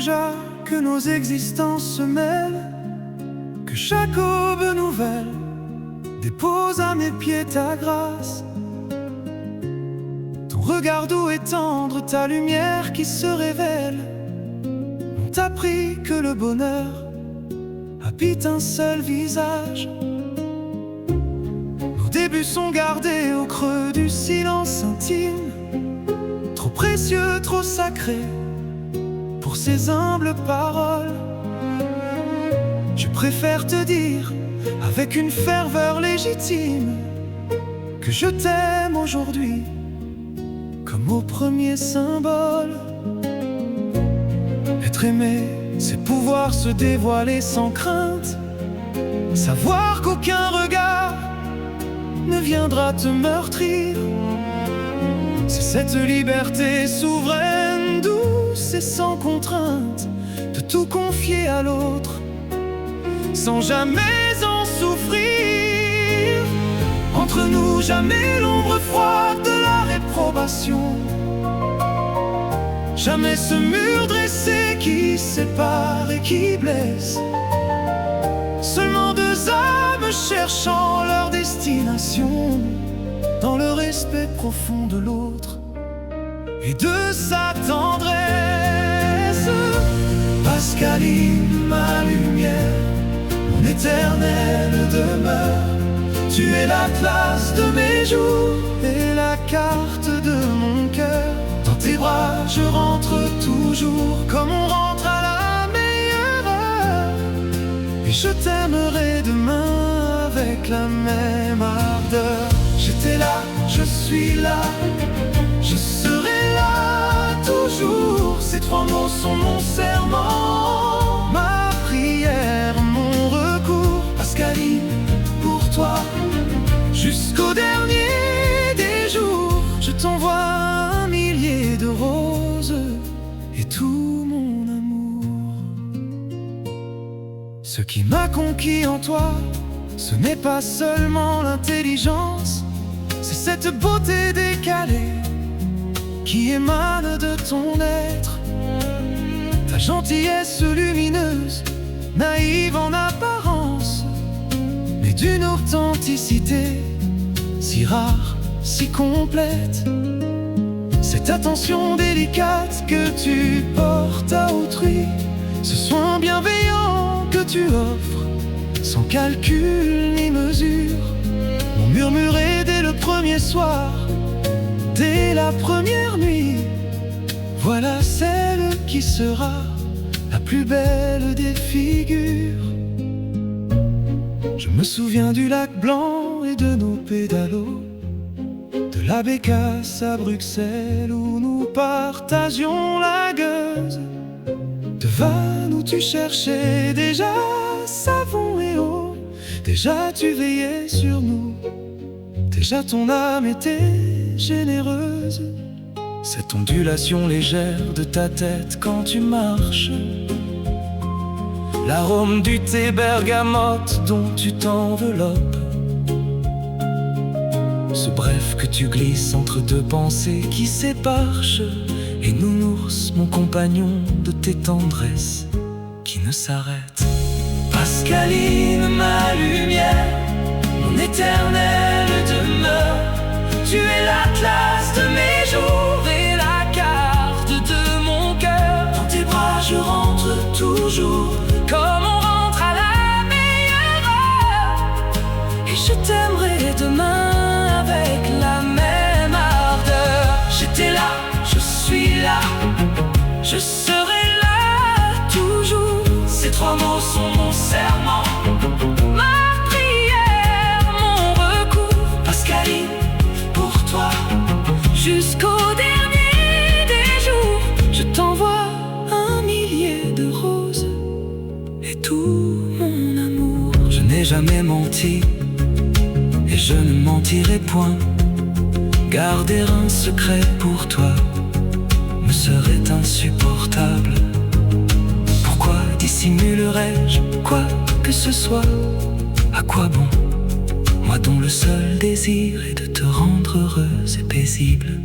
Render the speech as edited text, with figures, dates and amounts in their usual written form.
déjà que nos existences se mêlent, que chaque aube nouvelle dépose à mes pieds ta grâce. Ton regard doux et tendre, ta lumière qui se révèle, ont appris que le bonheur habite un seul visage. Nos débuts sont gardés au creux du silence intime, trop précieux, trop sacré pour ces humbles paroles. Je préfère te dire avec une ferveur légitime que je t'aime aujourd'hui comme au premier symbole. Être aimé, c'est pouvoir se dévoiler sans crainte, savoir qu'aucun regard ne viendra te meurtrir. C'est cette liberté souveraine, douce et sans contrainte, de tout confier à l'autre sans jamais en souffrir. Entre nous, jamais l'ombre froide de la réprobation, jamais ce mur dressé qui sépare et qui blesse. Seulement deux âmes cherchant leur destination dans le respect profond de l'autre et de sa tendresse. Pascaline, ma lumière, mon éternelle demeure, tu es l'atlas de mes jours et la carte de mon cœur. Dans tes bras je rentre toujours comme on rentre à la meilleure heure, et je t'aimerai demain avec la même ardeur. J'étais là, je suis là, je serai là toujours. Ces trois mots sont mon serment, ma prière, mon recours. Pascaline, pour toi, jusqu'au dernier des jours, je t'envoie un millier de roses et tout mon amour. Ce qui m'a conquis en toi, ce n'est pas seulement l'intelligence, c'est cette beauté décalée qui émane de ton être. Ta gentillesse lumineuse, naïve en apparence, mais d'une authenticité si rare, si complète. Cette attention délicate que tu portes à autrui, ce soin bienveillant que tu offres sans calcul ni mesure, m'ont murmuré dès le premier soir, dès la première nuit. Voilà celle qui sera la plus belle des figures. Je me souviens du lac blanc et de nos pédalos, de la Bécasse à Bruxelles où nous partagions la gueuse, de Vannes où tu cherchais déjà savon et eau. Déjà tu veillais sur nous, déjà ton âme était généreuse. Cette ondulation légère de ta tête quand tu marches, l'arôme du thé bergamote dont tu t'enveloppes, ce bref que tu glisses entre deux pensées qui s'éparchent, et nounours, mon compagnon de tes tendresses qui ne s'arrêtent. Pascaline, ma lumière, mon éternelle demeure, tu es l'atlas de mes jours et la carte de mon cœur. Dans tes bras je rentre toujours comme on rentre à la meilleure heure, et je t'aimerai demain avec la même ardeur. J'étais là, je suis là, je serai là toujours. Ces trois mots sont mon serment, ma prière, mon recours. Pascaline, pour toi, jusqu'au dernier des jours, je t'envoie un millier de roses et tout mon amour. Je n'ai jamais menti et je ne mentirai point. Garder un secret pour toi me serait insupportable. Pourquoi dissimulerais-je quoi que ce soit? À quoi bon, moi dont le seul désir est de te rendre heureuse et paisible?